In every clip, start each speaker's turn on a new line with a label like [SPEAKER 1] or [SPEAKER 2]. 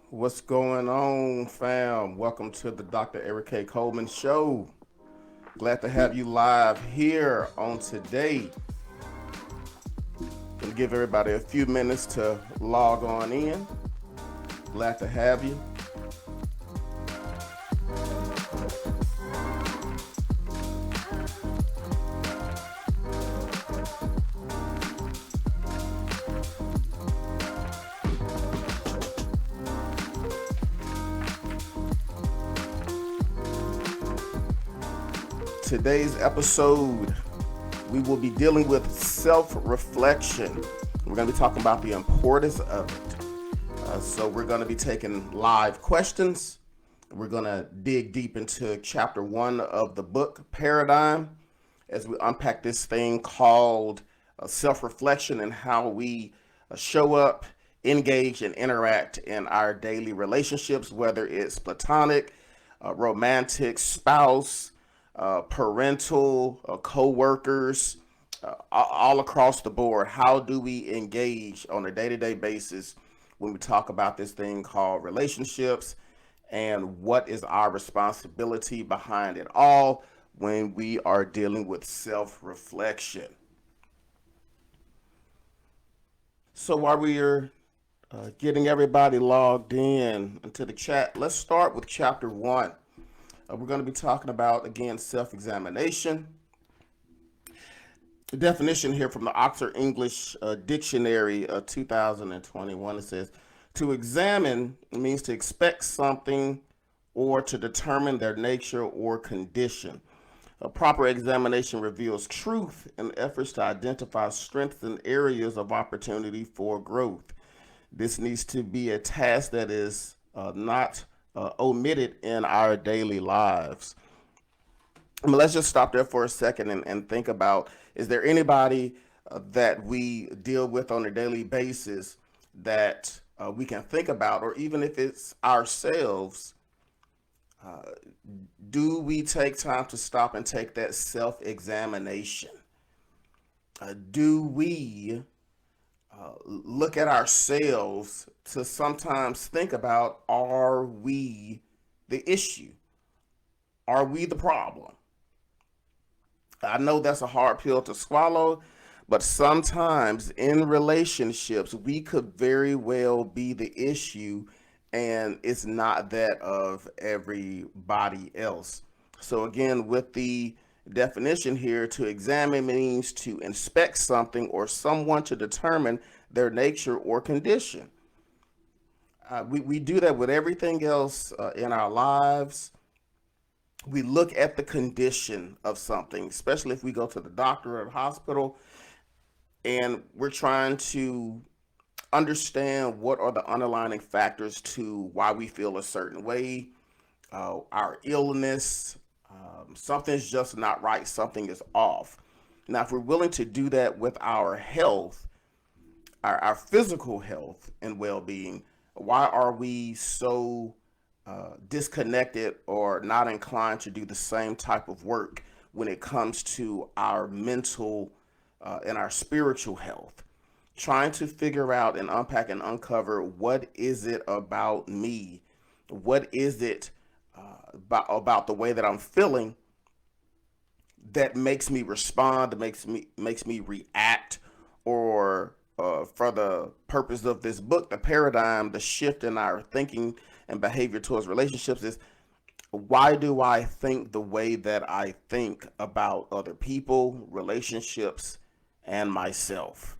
[SPEAKER 1] What's going on, fam? Welcome to the Dr. Eric K. Coleman Show. Glad to have you live here on today. Gonna give everybody a few minutes to log on in. Glad to have you. Today's episode, we will be dealing with self-reflection. We're going to be talking about the importance of it. So we're going to be taking live questions. We're going to dig deep into chapter 1 of the book, Paradigm, as we unpack this thing called self-reflection and how we show up, engage, and interact in our daily relationships, whether it's platonic, romantic, spouse, parental, co-workers, all across the board. How do we engage on a day-to-day basis when we talk about this thing called relationships, and what is our responsibility behind it all when we are dealing with self-reflection? So while we are getting everybody logged in into the chat, let's start with chapter 1. We're going to be talking about, again, self-examination. The definition here from the Oxford English Dictionary 2021, it says, to examine means to expect something or to determine their nature or condition. A proper examination reveals truth in efforts to identify strengths and areas of opportunity for growth. This needs to be a task that is not omitted in our daily lives. Let's just stop there for a second and think about, is there anybody that we deal with on a daily basis that we can think about, or even if it's ourselves, do we take time to stop and take that self-examination? Do we look at ourselves to sometimes think about, are we the issue? Are we the problem? I know that's a hard pill to swallow, but sometimes in relationships, we could very well be the issue, and it's not that of everybody else. So again, with the definition here, to examine means to inspect something or someone to determine their nature or condition. We do that with everything else in our lives. We look at the condition of something, especially if we go to the doctor or the hospital and we're trying to understand what are the underlying factors to why we feel a certain way, our illness, something's just not right, something is off. Now, if we're willing to do that with our health, our physical health and well-being, why are we so disconnected or not inclined to do the same type of work when it comes to our mental and our spiritual health? Trying to figure out and unpack and uncover, what is it about me? What is it about the way that I'm feeling that makes me respond, makes me react, or for the purpose of this book, the paradigm, the shift in our thinking and behavior towards relationships is, why do I think the way that I think about other people, relationships, and myself?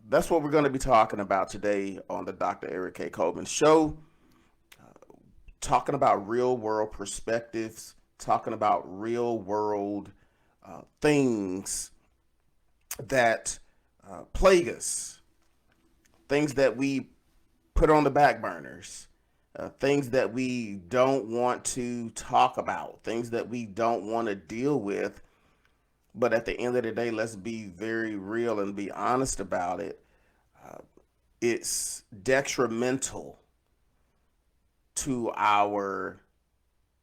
[SPEAKER 1] That's what we're going to be talking about today on the Dr. Eric K. Coleman Show. Talking about real world perspectives, talking about real world things that plague us, things that we put on the back burners, things that we don't want to talk about, things that we don't want to deal with. But at the end of the day, let's be very real and be honest about it. It's detrimental to our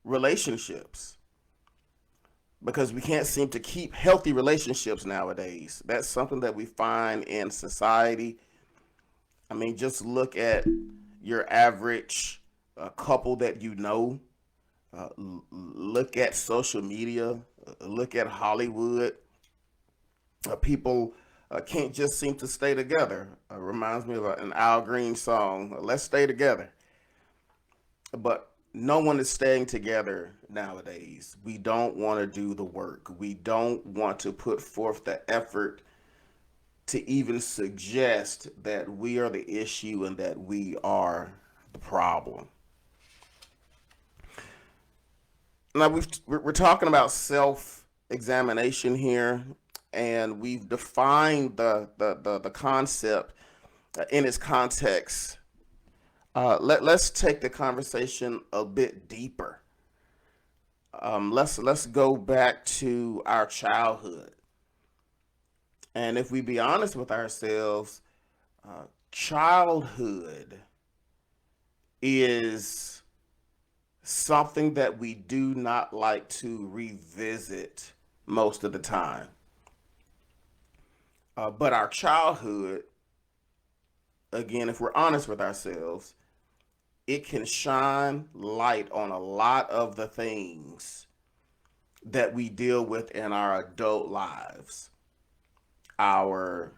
[SPEAKER 1] relationships. because we can't seem to keep healthy relationships nowadays. That's something that we find in society. I mean, just look at your average couple that you know. Look at social media. Look at Hollywood. People can't just seem to stay together. Reminds me of an Al Green song, "Let's Stay Together." But no one is staying together nowadays. We don't want to do the work. We don't want to put forth the effort to even suggest that we are the issue and that we are the problem. Now we're talking about self-examination here, and we've defined the concept in its context. Let's take the conversation a bit deeper. Let's go back to our childhood, and if we be honest with ourselves, childhood is something that we do not like to revisit most of the time. But our childhood, again, if we're honest with ourselves, it can shine light on a lot of the things that we deal with in our adult lives. Our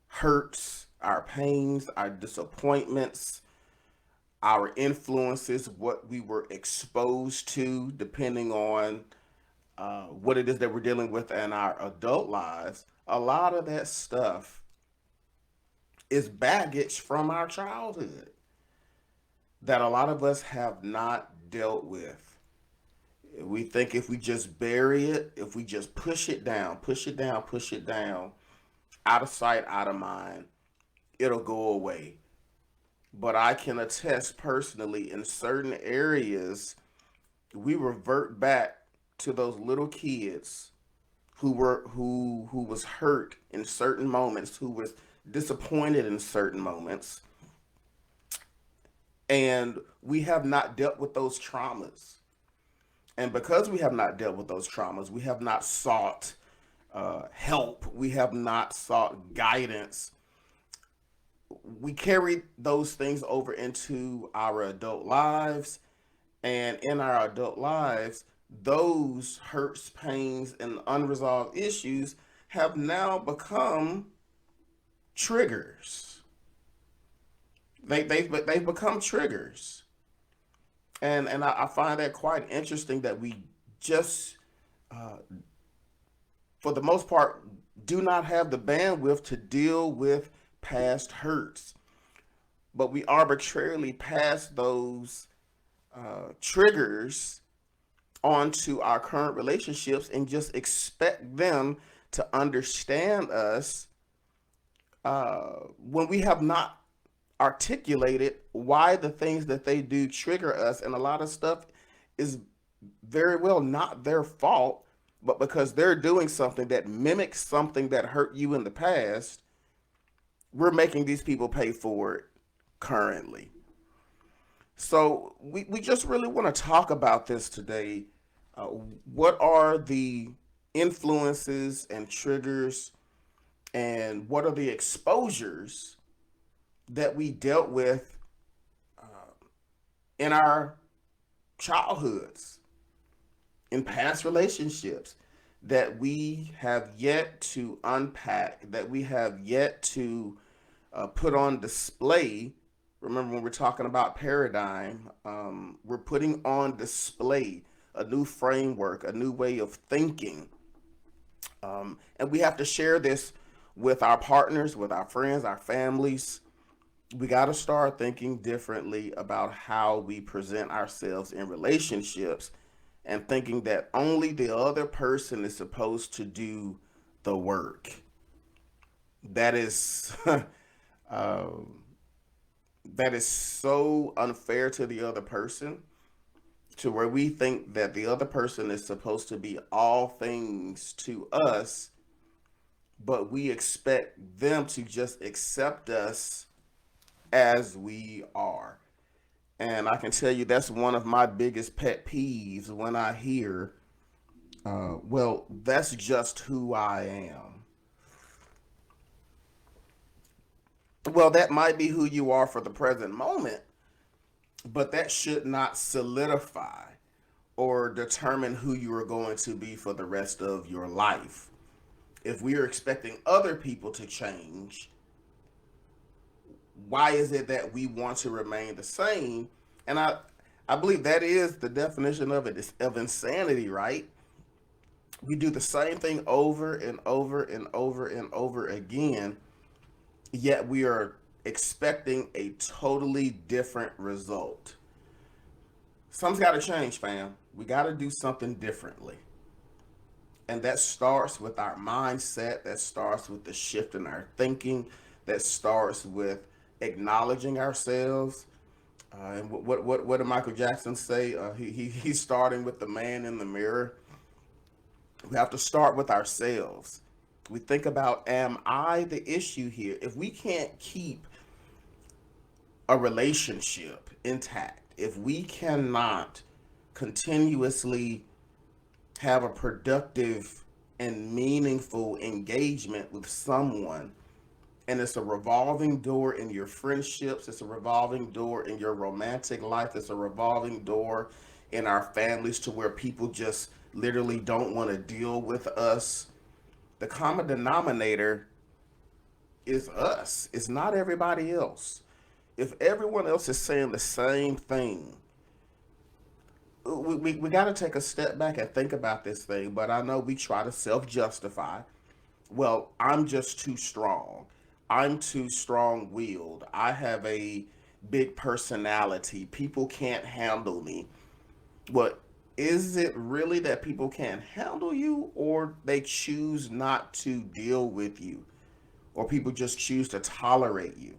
[SPEAKER 1] hurts, our pains, our disappointments, our influences, what we were exposed to, depending on what it is that we're dealing with in our adult lives. A lot of that stuff is baggage from our childhood that a lot of us have not dealt with. We think if we just bury it, if we just push it down, push it down, push it down, out of sight, out of mind, it'll go away. But I can attest personally, in certain areas, we revert back to those little kids who was hurt in certain moments, who was disappointed in certain moments, and we have not dealt with those traumas. And because we have not dealt with those traumas, we have not sought help, we have not sought guidance. We carry those things over into our adult lives, and in our adult lives, those hurts, pains, and unresolved issues have now become triggers. They've become triggers, and I find that quite interesting that we just, uh, for the most part, do not have the bandwidth to deal with past hurts, but we arbitrarily pass those triggers onto our current relationships and just expect them to understand us when we have not articulated why the things that they do trigger us. And a lot of stuff is very well not their fault, but because they're doing something that mimics something that hurt you in the past, we're making these people pay for it currently. So we just really want to talk about this today. Uh, what are the influences and triggers, and what are the exposures that we dealt with in our childhoods, in past relationships, that we have yet to unpack, that we have yet to put on display. Remember, when we're talking about paradigm, we're putting on display a new framework, a new way of thinking. And we have to share this with our partners, with our friends, our families. We got to start thinking differently about how we present ourselves in relationships, and thinking that only the other person is supposed to do the work. That is that is so unfair to the other person, to where we think that the other person is supposed to be all things to us, but we expect them to just accept us as we are. And I can tell you that's one of my biggest pet peeves, when I hear Well, that's just who I am. Well, that might be who you are for the present moment, but that should not solidify or determine who you are going to be for the rest of your life. If we are expecting other people to change, why is it that we want to remain the same? And I believe that is the definition of it, is of insanity, right? We do the same thing over and over and over and over again, yet we are expecting a totally different result. Something's got to change, fam. We got to do something differently. And that starts with our mindset, that starts with the shift in our thinking, that starts with acknowledging ourselves. And what did Michael Jackson say? He's starting with the man in the mirror. We have to start with ourselves. We think about, am I the issue here? If we can't keep a relationship intact, if we cannot continuously have a productive and meaningful engagement with someone, and it's a revolving door in your friendships, it's a revolving door in your romantic life, it's a revolving door in our families to where people just literally don't want to deal with us. The common denominator is us, it's not everybody else. If everyone else is saying the same thing, we got to take a step back and think about this thing. But I know we try to self justify. Well, I'm just too strong. I'm too strong willed. I have a big personality. People can't handle me. What is it really that people can't handle you, or they choose not to deal with you, or people just choose to tolerate you?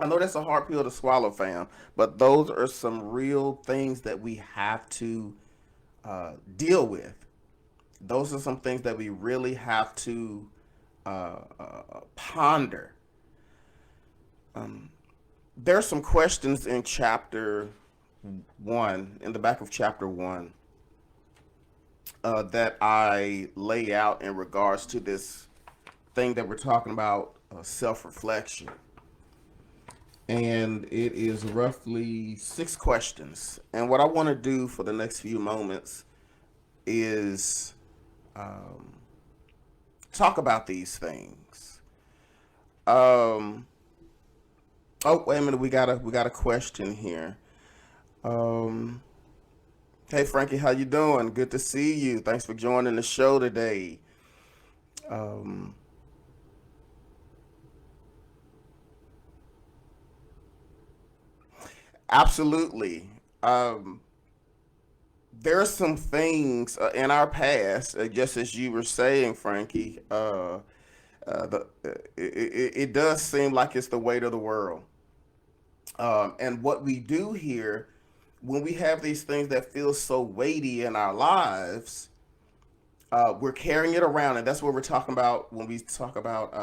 [SPEAKER 1] I know that's a hard pill to swallow, fam, but those are some real things that we have to deal with. Those are some things that we really have to ponder. There's some questions in chapter one, in the back of chapter one, that I lay out in regards to this thing that we're talking about, self reflection. And it is roughly 6 questions. And what I want to do for the next few moments is talk about these things. Um, oh, wait a minute, we got a question here. Um, hey Frankie, how you doing? Good to see you. Thanks for joining the show today. Um, Absolutely. Um, there are some things in our past, just as you were saying, Frankie. It does seem like it's the weight of the world. And what we do here, when we have these things that feel so weighty in our lives, we're carrying it around, and that's what we're talking about when we talk about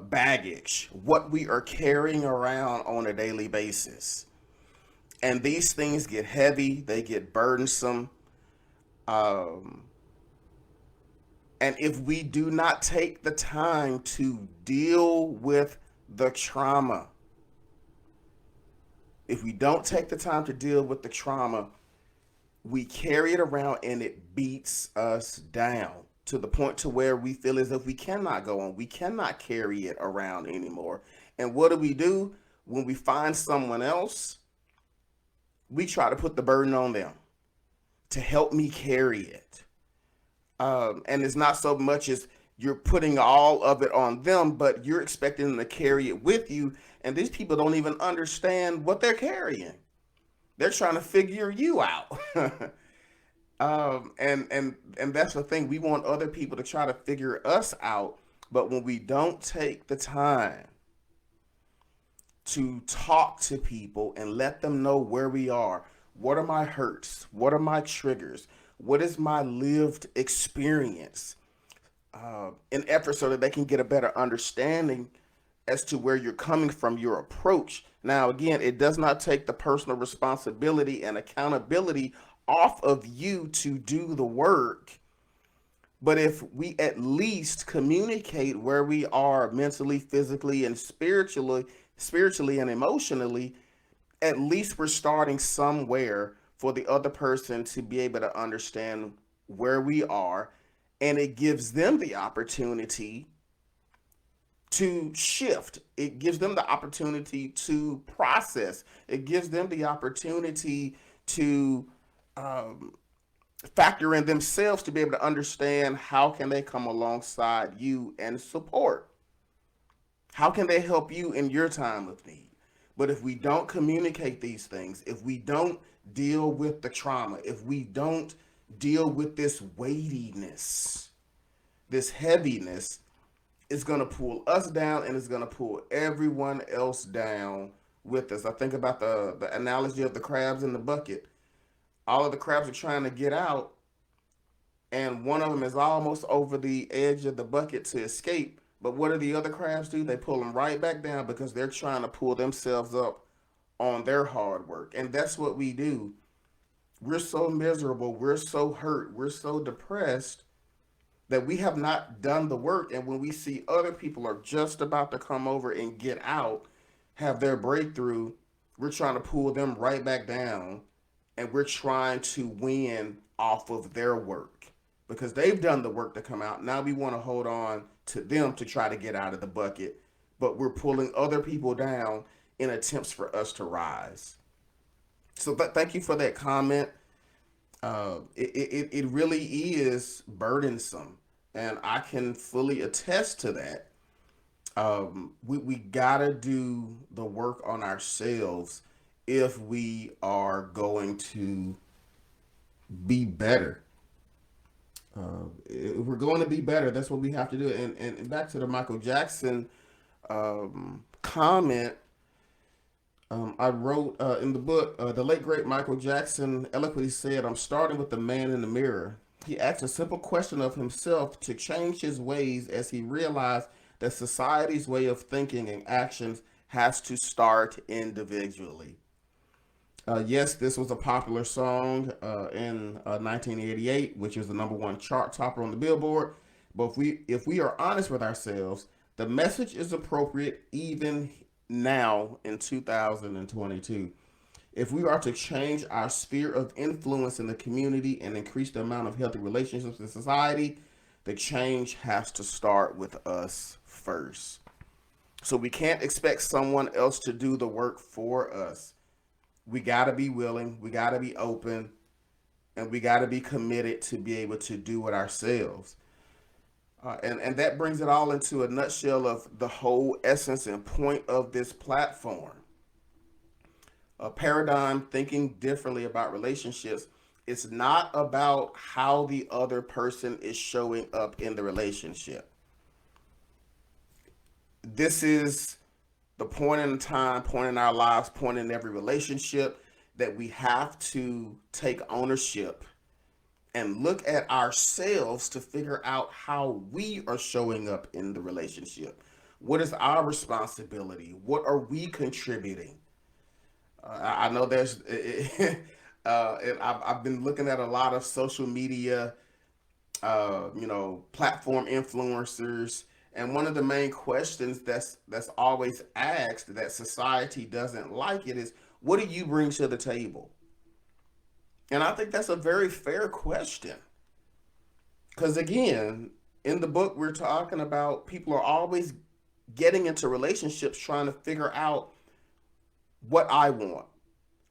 [SPEAKER 1] baggage. What we are carrying around on a daily basis, and these things get heavy, they get burdensome. Um, and if we do not take the time to deal with the trauma, if we don't take the time to deal with the trauma, we carry it around and it beats us down to the point to where we feel as if we cannot go on. We cannot carry it around anymore. And what do? When we find someone else, we try to put the burden on them to help me carry it. And it's not so much as you're putting all of it on them, but you're expecting them to carry it with you. And these people don't even understand what they're carrying. They're trying to figure you out. And that's the thing. We want other people to try to figure us out, but when we don't take the time to talk to people and let them know where we are, what are my hurts, what are my triggers, what is my lived experience, in effort so that they can get a better understanding as to where you're coming from, your approach. Now, again, it does not take the personal responsibility and accountability off of you to do the work. But if we at least communicate where we are mentally, physically, and spiritually and emotionally, at least we're starting somewhere for the other person to be able to understand where we are. And it gives them the opportunity to shift. It gives them the opportunity to process. It gives them the opportunity to um, factor in themselves to be able to understand how can they come alongside you and support. How can they help you in your time of need? But if we don't communicate these things, if we don't deal with the trauma, if we don't deal with this weightiness, this heaviness, it's going to pull us down and it's going to pull everyone else down with us. I think about the analogy of the crabs in the bucket. All of the crabs are trying to get out, and one of them is almost over the edge of the bucket to escape. But what do the other crabs do? They pull them right back down because they're trying to pull themselves up on their hard work. And that's what we do. We're so miserable, we're so hurt, we're so depressed that we have not done the work. And when we see other people are just about to come over and get out, have their breakthrough, we're trying to pull them right back down, and we're trying to win off of their work because they've done the work to come out. Now we want to hold on to them to try to get out of the bucket, but we're pulling other people down in attempts for us to rise. So thank you for that comment. It really is burdensome, and I can fully attest to that. We gotta do the work on ourselves if we are going to be better. If we're going to be better, that's what we have to do. And back to the Michael Jackson comment, I wrote in the book, the late great Michael Jackson eloquently said, "I'm starting with the man in the mirror." He asked a simple question of himself to change his ways as he realized that society's way of thinking and actions has to start individually. Yes, this was a popular song in 1988, which was the number one chart topper on the Billboard. But if we are honest with ourselves, the message is appropriate even now in 2022. If we are to change our sphere of influence in the community and increase the amount of healthy relationships in society, the change has to start with us first. So we can't expect someone else to do the work for us. We got to be willing, we got to be open, and we got to be committed to be able to do it ourselves. And that brings it all into a nutshell of the whole essence and point of this platform. A paradigm thinking differently about relationships. It's not about how the other person is showing up in the relationship. This is the point in time, point in our lives, point in every relationship that we have to take ownership and look at ourselves to figure out how we are showing up in the relationship. What is our responsibility? What are we contributing? I know there's, I've been looking at a lot of social media, platform influencers, and one of the main questions that's always asked that society doesn't like it is, what do you bring to the table? And I think that's a very fair question. Because again, in the book, we're talking about people are always getting into relationships trying to figure out what I want.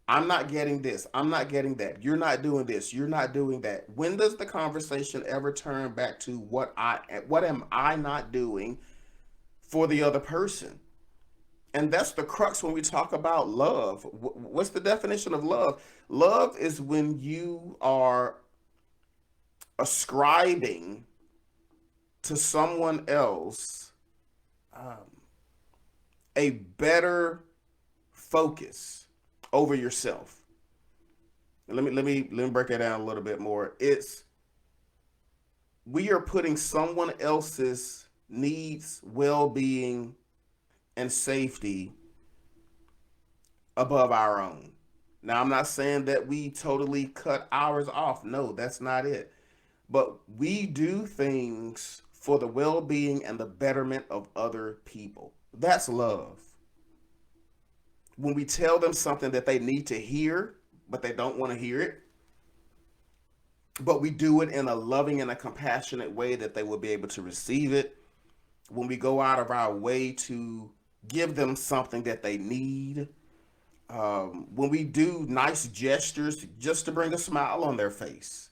[SPEAKER 1] I'm not getting this. I'm not getting that. You're not doing this. You're not doing that. When does the conversation ever turn back to what am I not doing for the other person? And that's the crux when we talk about love. What's the definition of love? Love is when you are ascribing to someone else a better focus over yourself. Let me break it down a little bit more. It's we are putting someone else's needs, well-being, and safety above our own. Now, I'm not saying that we totally cut ours off. No, that's not it. But we do things for the well being and the betterment of other people. That's love. When we tell them something that they need to hear, but they don't want to hear it, but we do it in a loving and a compassionate way that they will be able to receive it. When we go out of our way to give them something that they need, when we do nice gestures just to bring a smile on their face,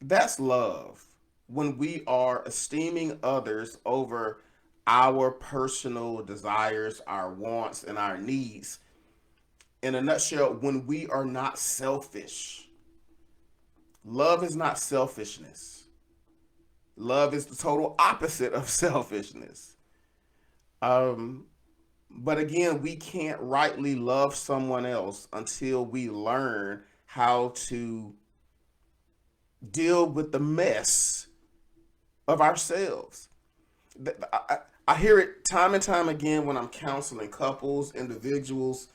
[SPEAKER 1] that's love. When we are esteeming others over our personal desires, our wants, and our needs. In a nutshell, when we are not selfish, love is not selfishness. Love is the total opposite of selfishness. Um, but again, we can't rightly love someone else until we learn how to deal with the mess of ourselves. I hear it time and time again when I'm counseling couples, individuals.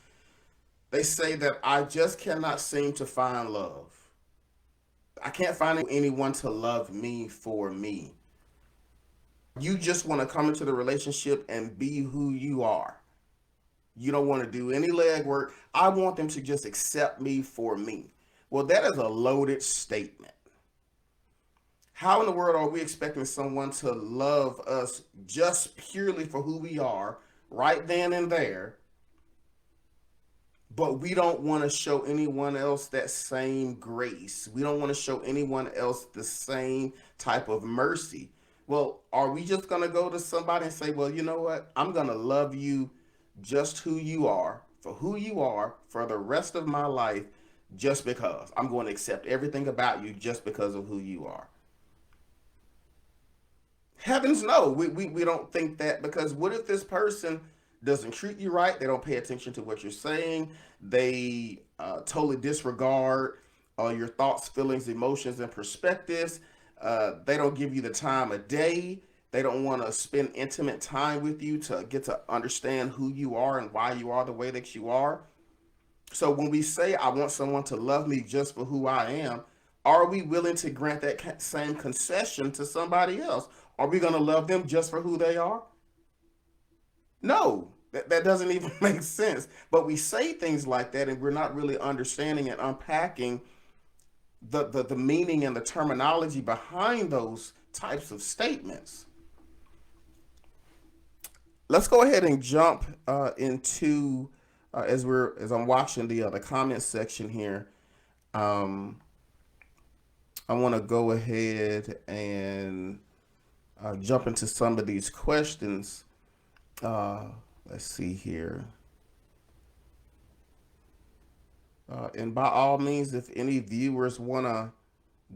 [SPEAKER 1] They say that I just cannot seem to find love. I can't find anyone to love me for me. You just want to come into the relationship and be who you are. You don't want to do any legwork. I want them to just accept me for me. Well, that is a loaded statement. How in the world are we expecting someone to love us just purely for who we are, right then and there, but we don't want to show anyone else that same grace? We don't want to show anyone else the same type of mercy. Well, are we just going to go to somebody and say, well, you know what? I'm going to love you just who you are, for the rest of my life, just because. I'm going to accept everything about you just because of who you are. Heavens no, we don't think that, because what if this person doesn't treat you right? They don't pay attention to what you're saying. They totally disregard your thoughts, feelings, emotions, and perspectives. They don't give you the time of day. They don't want to spend intimate time with you to get to understand who you are and why you are the way that you are. So when we say, I want someone to love me just for who I am, are we willing to grant that same concession to somebody else? Are we going to love them just for who they are? No, that doesn't even make sense. But we say things like that, and we're not really understanding and unpacking the meaning and the terminology behind those types of statements. Let's go ahead and jump into as I'm watching the comment section here. Um, I want to go ahead and jump into some of these questions. Uh, let's see here. And by all means, if any viewers want to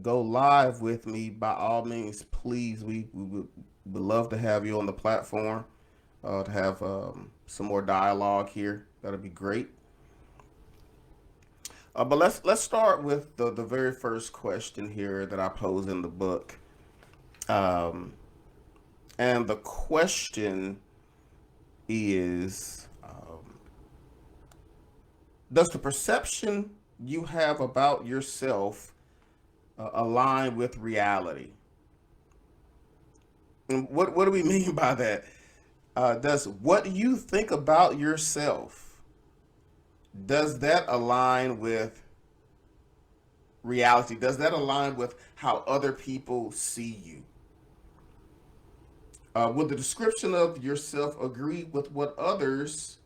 [SPEAKER 1] go live with me, by all means, please, would love to have you on the platform to have some more dialogue here. That'd be great. But let's start with the very first question here that I pose in the book. Um, and the question is, does the perception you have about yourself align with reality? And what do we mean by that? Does what you think about yourself, does that align with reality? Does that align with how other people see you? Will the description of yourself agree with what others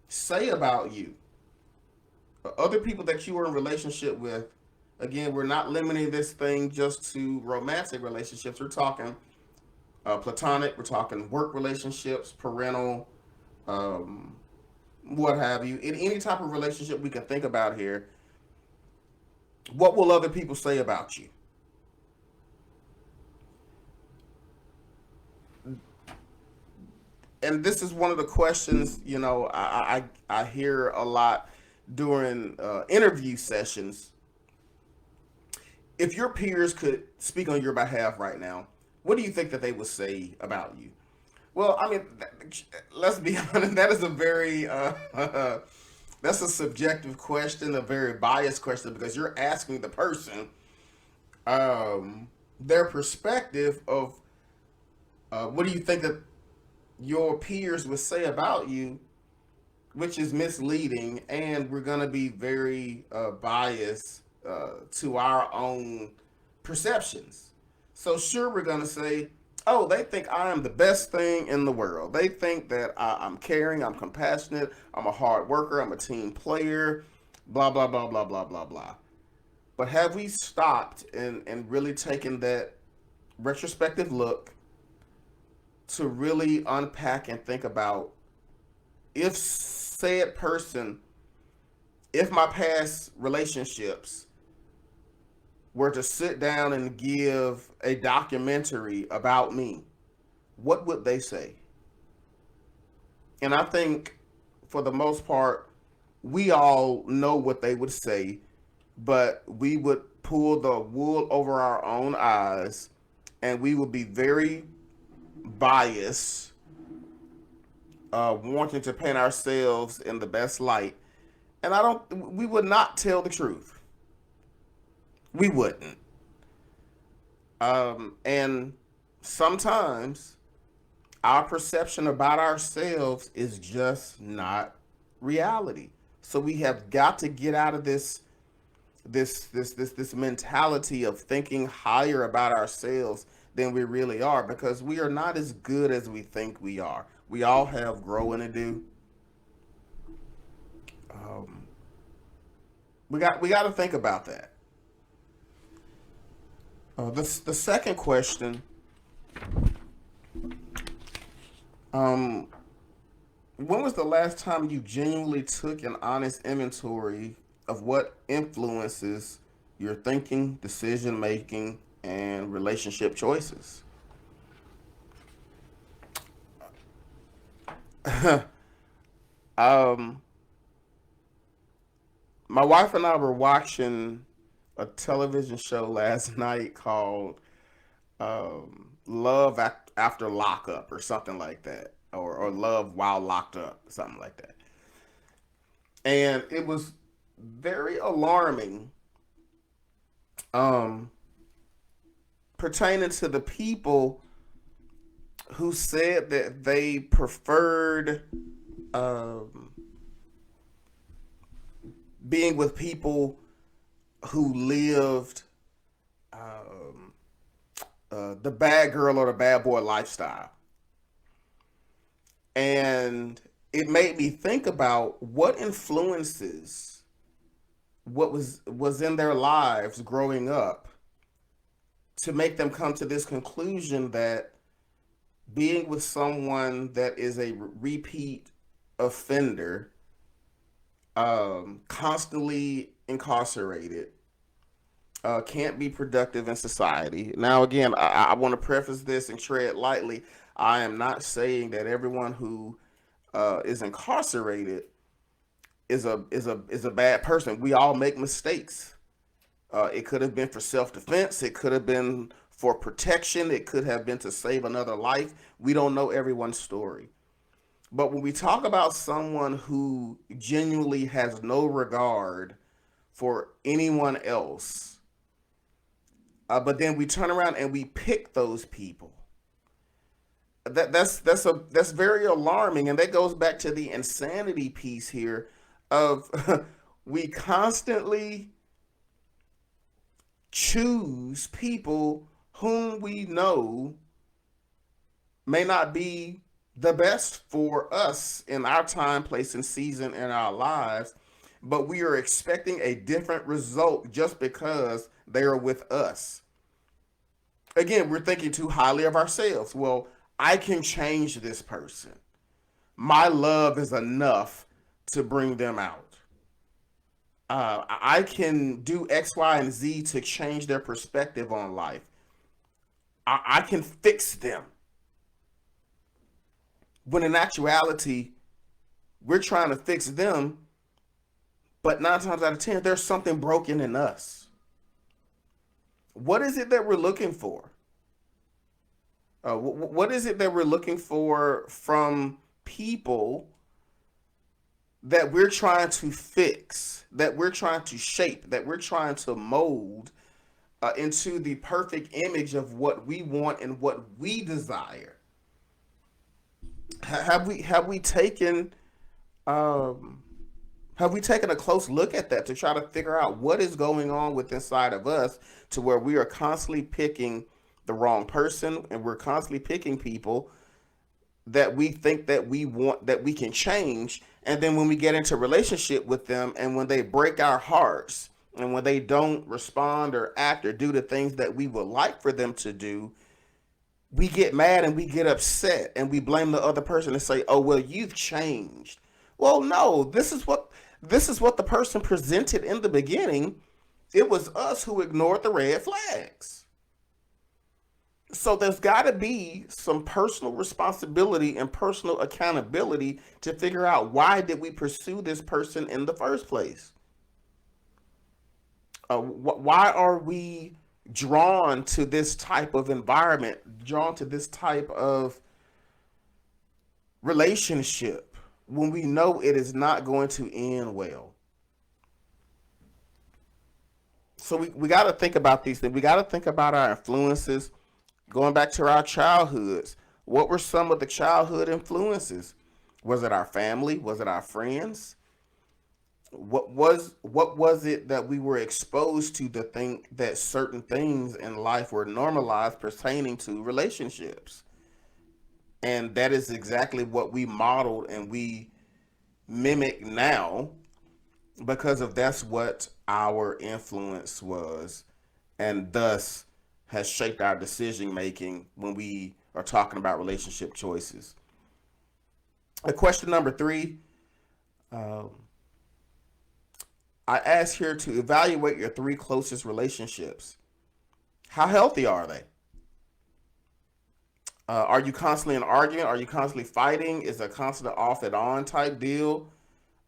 [SPEAKER 1] say about you? Other people that you are in relationship with, again, we're not limiting this thing just to romantic relationships. We're talking platonic, we're talking work relationships, parental, um, what have you. In any type of relationship we can think about here, what will other people say about you? And this is one of the questions, I hear a lot during interview sessions. If your peers could speak on your behalf right now, what do you think that they would say about you? Well, I mean, let's be honest. That is a very That's a subjective question, a very biased question, because you're asking the person their perspective of what do you think that your peers would say about you, which is misleading, and we're going to be very biased to our own perceptions. So, sure, we're going to say, oh, they think I am the best thing in the world. They think that I'm caring, I'm compassionate, I'm a hard worker, I'm a team player, blah, blah, blah, blah, blah, blah, blah. But have we stopped and really taken that retrospective look to really unpack and think about if said person, if my past relationships were to sit down and give a documentary about me, what would they say? And I think for the most part, we all know what they would say, but we would pull the wool over our own eyes and we would be very biased, wanting to paint ourselves in the best light. And we would not tell the truth. We wouldn't. And sometimes our perception about ourselves is just not reality. So we have got to get out of this mentality of thinking higher about ourselves than we really are, because we are not as good as we think we are. We all have growing to do. Um, we got to think about that. The second question, um, when was the last time you genuinely took an honest inventory of what influences your thinking, decision making, and relationship choices? um, my wife and I were watching a television show last night called Love After Lockup or something like that, or Love While Locked Up, something like that. And it was very alarming, um, pertaining to the people who said that they preferred um, being with people who lived um, the bad girl or the bad boy lifestyle. And it made me think about what influences what was in their lives growing up to make them come to this conclusion that being with someone that is a repeat offender, constantly incarcerated, can't be productive in society. Now, again, I want to preface this and tread lightly. I am not saying that everyone who is incarcerated is a bad person. We all make mistakes. It could have been for self defense. It could have been for protection. It could have been to save another life. We don't know everyone's story. But when we talk about someone who genuinely has no regard for anyone else, but then we turn around and we pick those people. That's very alarming, and that goes back to the insanity piece here of we constantly choose people whom we know may not be the best for us in our time, place, and season in our lives, but we are expecting a different result just because they are with us. Again, we're thinking too highly of ourselves. Well, I can change this person. My love is enough to bring them out. I can do X, Y, and Z to change their perspective on life. I can fix them. When in actuality, we're trying to fix them, but 9 times out of 10, there's something broken in us. What is it that we're looking for? What is it that we're looking for from people that we're trying to fix, that we're trying to shape, that we're trying to mold into the perfect image of what we want and what we desire. Have we taken um, have we taken a close look at that to try to figure out what is going on with inside of us to where we are constantly picking the wrong person and we're constantly picking people that we think that we want, that we can change, and then when we get into relationship with them and when they break our hearts and when they don't respond or act or do the things that we would like for them to do, we get mad and we get upset and we blame the other person and say, "Oh, well, you've changed." Well, no, this is what the person presented in the beginning. It was us who ignored the red flags. So there's got to be some personal responsibility and personal accountability to figure out, why did we pursue this person in the first place? Why are we drawn to this type of environment, drawn to this type of relationship when we know it is not going to end well? So we got to think about these things. We got to think about our influences. Going back to our childhoods, what were some of the childhood influences? Was it our family? Was it our friends? What was it that we were exposed to think that certain things in life were normalized pertaining to relationships? And that is exactly what we modeled and we mimic now, because of that's what our influence was, and thus has shaped our decision making when we are talking about relationship choices. Question number 3, um, I ask here to evaluate your 3 closest relationships. How healthy are they? Are you constantly in argument? Are you constantly fighting? Is it a constant off and on type deal?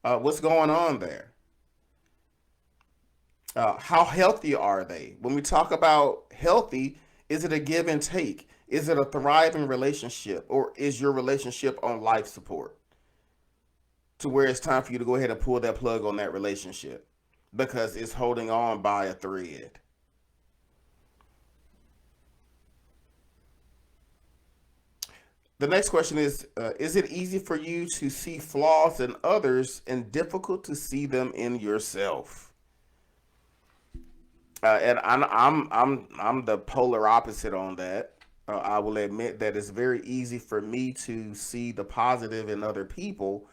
[SPEAKER 1] What's going on there? How healthy are they? When we talk about healthy, is it a give and take? Is it a thriving relationship, or is your relationship on life support to where it's time for you to go ahead and pull that plug on that relationship because it's holding on by a thread? The next question is it easy for you to see flaws in others and difficult to see them in yourself? And I'm the polar opposite on that. I will admit that it's very easy for me to see the positive in other people,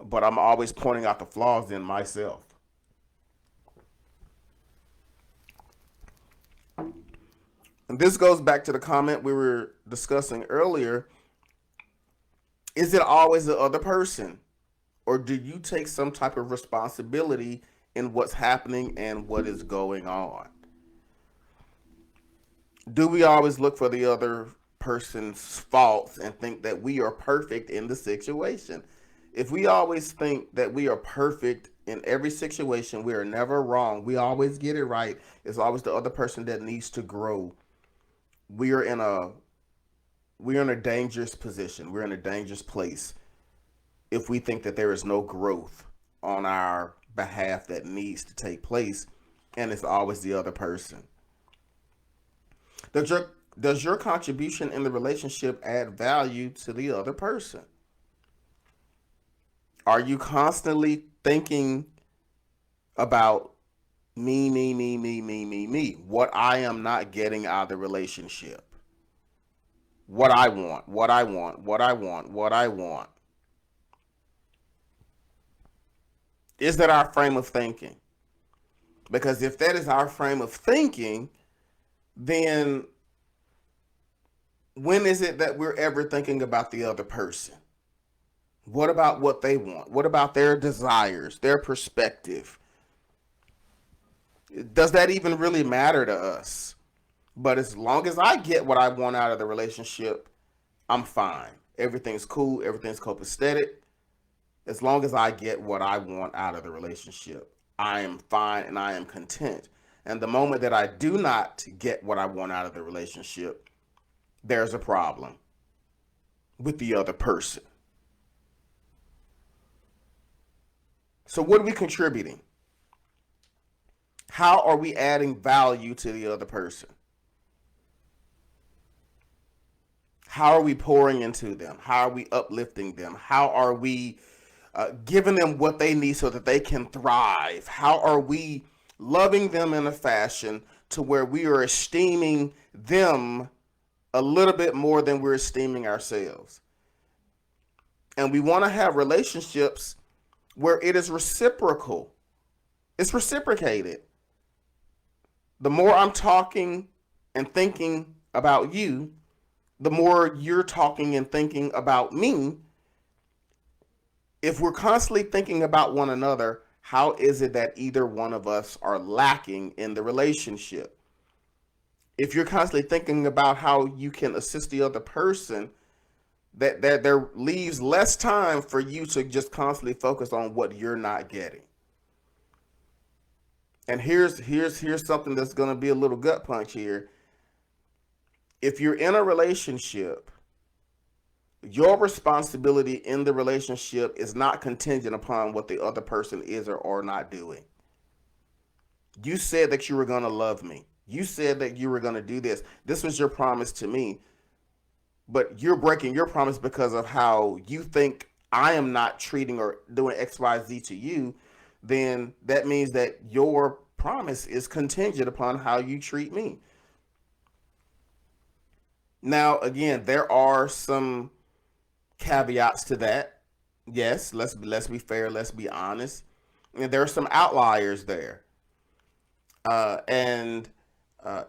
[SPEAKER 1] but I'm always pointing out the flaws in myself. And this goes back to the comment we were discussing earlier. Is it always the other person, or do you take some type of responsibility in what's happening and what is going on? Do we always look for the other person's faults and think that we are perfect in the situation? If we always think that we are perfect in every situation, we are never wrong, we always get it right, it's always the other person that needs to grow. We are in a we're in a dangerous position. We're in a dangerous place if we think that there is no growth on our behalf that needs to take place, and it's always the other person. Does your contribution in the relationship add value to the other person? Are you constantly thinking about me, what I am not getting out of the relationship? What I want, what I want, what I want, what I want. Is that our frame of thinking? Because if that is our frame of thinking, then when is it that we're ever thinking about the other person? What about what they want? What about their desires, their perspective? Does that even really matter to us? But as long as I get what I want out of the relationship, I'm fine. Everything's cool, everything's copacetic. As long as I get what I want out of the relationship, I am fine and I am content. And the moment that I do not get what I want out of the relationship, there's a problem with the other person. So what are we contributing? How are we adding value to the other person? How are we pouring into them? How are we uplifting them? How are we giving them what they need so that they can thrive? How are we loving them in a fashion to where we are esteeming them a little bit more than we're esteeming ourselves? And we want to have relationships where it is reciprocal. It's reciprocated. The more I'm talking and thinking about you, the more you're talking and thinking about me. If we're constantly thinking about one another, how is it that either one of us are lacking in the relationship? If you're constantly thinking about how you can assist the other person, that there leaves less time for you to just constantly focus on what you're not getting. And here's something that's going to be a little gut punch here. If you're in a relationship, your responsibility in the relationship is not contingent upon what the other person is or not doing. You said that you were going to love me. You said that you were going to do this. This was your promise to me. But you're breaking your promise because of how you think I am not treating or doing XYZ to you. Then that means that your promise is contingent upon how you treat me. Now, again, there are some caveats to that. Yes, let's be fair, let's be honest. And there are some outliers there. And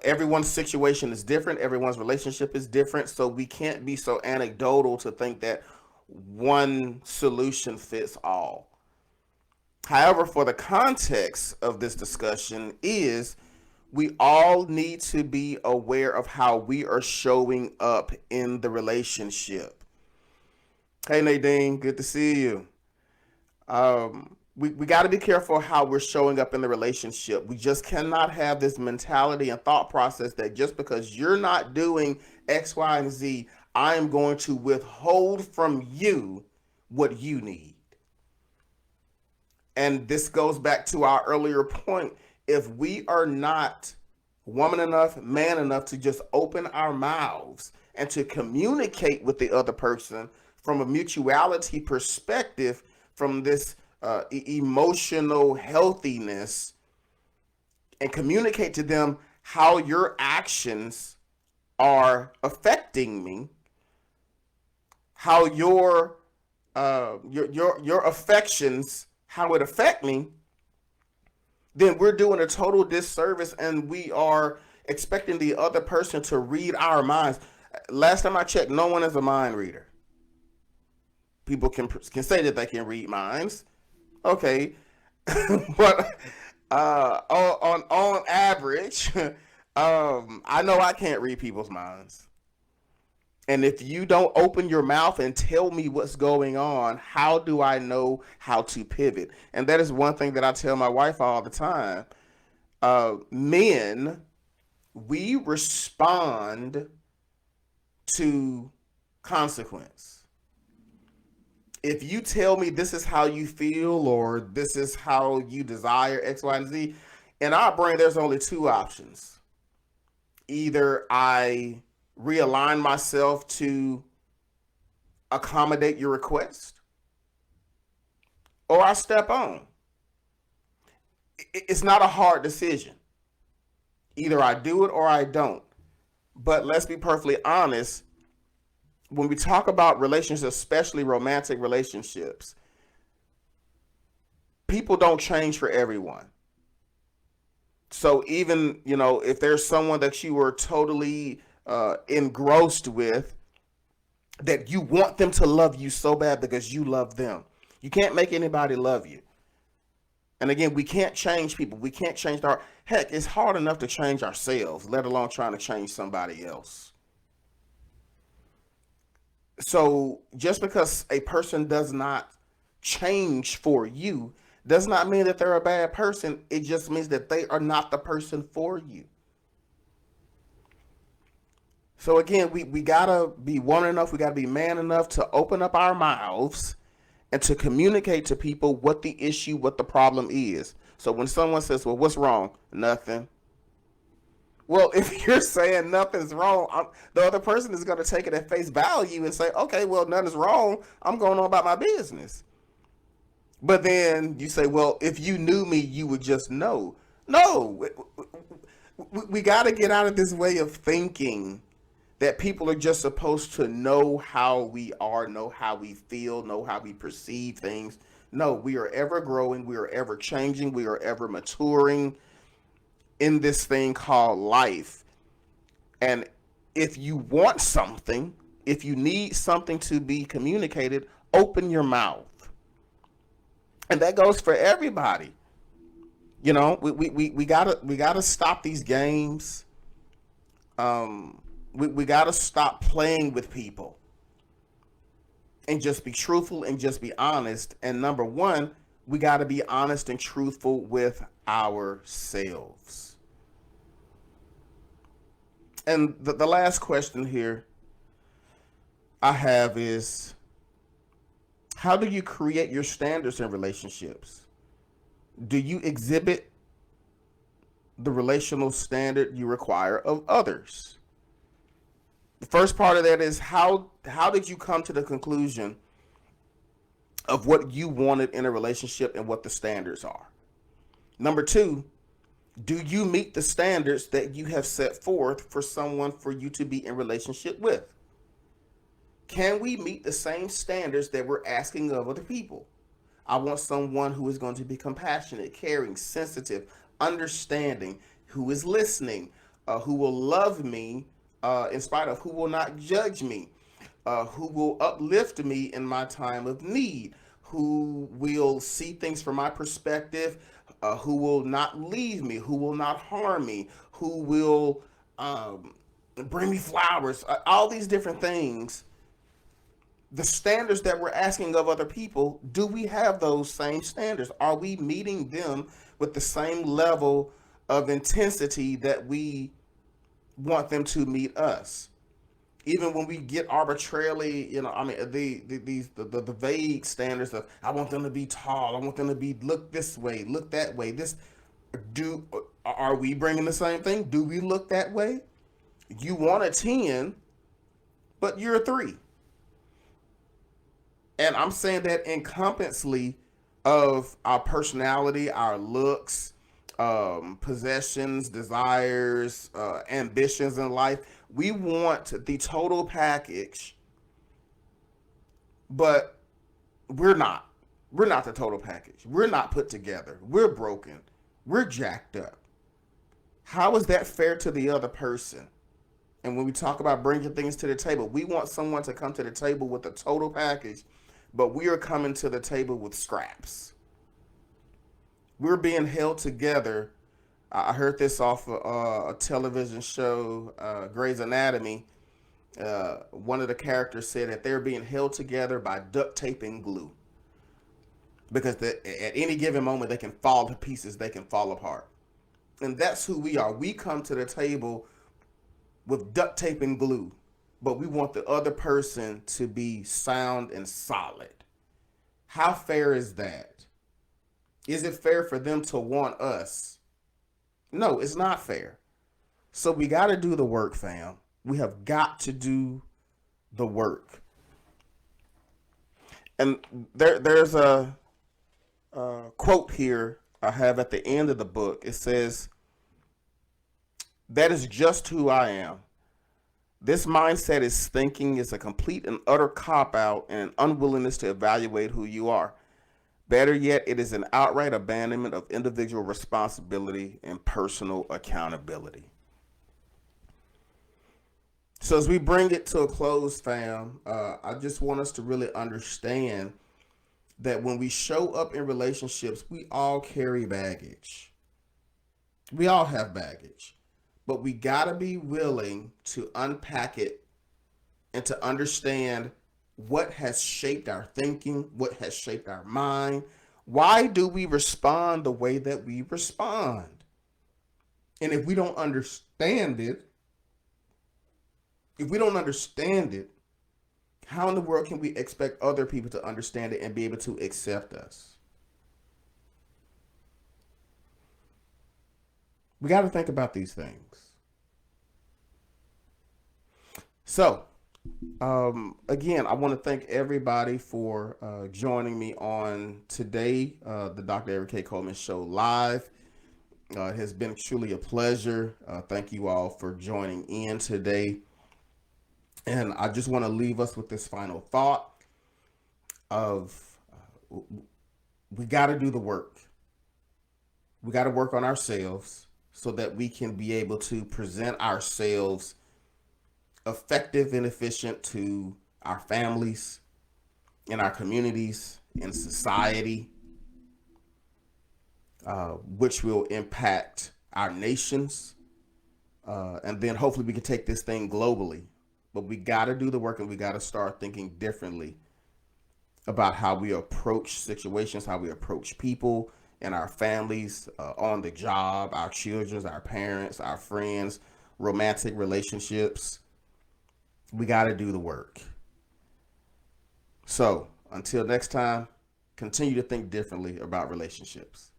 [SPEAKER 1] everyone's situation is different. Everyone's relationship is different. So we can't be so anecdotal to think that one solution fits all. However, for the context of this discussion is we all need to be aware of how we are showing up in the relationship. Hey Nadine, good to see you. We got to be careful how we're showing up in the relationship. We just cannot have this mentality and thought process that just because you're not doing X, Y, and Z, I am going to withhold from you what you need. And this goes back to our earlier point. If we are not woman enough, man enough to just open our mouths and to communicate with the other person from a mutuality perspective, from this emotional healthiness, and communicate to them how your actions are affecting me, how your affections, how it affect me, then we're doing a total disservice and we are expecting the other person to read our minds. Last time I checked, no one is a mind reader. People can say that they can read minds. Okay. But on average, I know I can't read people's minds. And if you don't open your mouth and tell me what's going on, how do I know how to pivot? And that is one thing that I tell my wife all the time. Men, we respond to consequence. If you tell me this is how you feel or this is how you desire X, Y, and Z, in our brain, there's only two options. Either I realign myself to accommodate your request, or I step on. It's not a hard decision. Either I do it or I don't. But let's be perfectly honest. When we talk about relationships, especially romantic relationships, people don't change for everyone. So even, if there's someone that you were totally engrossed with, that you want them to love you so bad because you love them, you can't make anybody love you. And again, we can't change people. We can't change heck, it's hard enough to change ourselves, let alone trying to change somebody else. So just because a person does not change for you does not mean that they're a bad person. It just means that they are not the person for you. So again, we gotta be woman enough, we gotta be man enough to open up our mouths and to communicate to people what the issue, what the problem is. So when someone says, well, what's wrong? Nothing. Well, if you're saying nothing's wrong, the other person is going to take it at face value and say, okay, well, nothing's wrong. I'm going on about my business. But then you say, well, if you knew me, you would just know. No, we got to get out of this way of thinking that people are just supposed to know how we are, know how we feel, know how we perceive things. No, we are ever growing, we are ever changing, we are ever maturing in this thing called life. And if you want something, if you need something to be communicated, open your mouth. And that goes for everybody. You know, we gotta stop these games. We gotta stop playing with people and just be truthful and just be honest. And number one, we gotta be honest and truthful with ourselves. And the last question here I have is, how do you create your standards in relationships? Do you exhibit the relational standard you require of others? The first part of that is, how did you come to the conclusion of what you wanted in a relationship and what the standards are? Number two, do you meet the standards that you have set forth for someone for you to be in relationship with? Can we meet the same standards that we're asking of other people? I want someone who is going to be compassionate, caring, sensitive, understanding, who is listening, who will love me in spite of, who will not judge me, who will uplift me in my time of need, who will see things from my perspective, who will not leave me, who will not harm me, who will bring me flowers, all these different things. The standards that we're asking of other people, do we have those same standards? Are we meeting them with the same level of intensity that we want them to meet us? Even when we get arbitrarily, you know, I mean, the vague standards of, I want them to be tall, I want them to be, look this way, look that way. Are we bringing the same thing? Do we look that way? You want a 10, but you're a 3. And I'm saying that encompassly of our personality, our looks, possessions, desires, ambitions in life. We want the total package, but we're not. We're not the total package. We're not put together. We're broken. We're jacked up. How is that fair to the other person? And when we talk about bringing things to the table, we want someone to come to the table with a total package, but we are coming to the table with scraps. We're being held together. I heard this off a television show, Grey's Anatomy. One of the characters said that they're being held together by duct tape and glue, because at any given moment they can fall to pieces, they can fall apart. And that's who we are. We come to the table with duct tape and glue, but we want the other person to be sound and solid. How fair is that? Is it fair for them to want us? No, it's not fair. So we got to do the work, fam. We have got to do the work. And there's a quote here I have at the end of the book. It says, "That is just who I am. This mindset is thinking is a complete and utter cop-out and an unwillingness to evaluate who you are. Better yet, it is an outright abandonment of individual responsibility and personal accountability." So as we bring it to a close, fam, I just want us to really understand that when we show up in relationships, we all carry baggage. We all have baggage. But we got to be willing to unpack it and to understand what has shaped our thinking, what has shaped our mind. Why do we respond the way that we respond? And if we don't understand it, How in the world can we expect other people to understand it and be able to accept us? We got to think about these things. So, again, I want to thank everybody for joining me on today, the Dr. Eric K. Coleman Show live. It has been truly a pleasure. Thank you all for joining in today. And I just want to leave us with this final thought of we got to do the work. We got to work on ourselves so that we can be able to present ourselves effective and efficient to our families, in our communities, in society, which will impact our nations. And then hopefully we can take this thing globally. But we got to do the work, and we got to start thinking differently about how we approach situations, how we approach people and our families, on the job, our children, our parents, our friends, romantic relationships. We got to do the work. So until next time, continue to think differently about relationships.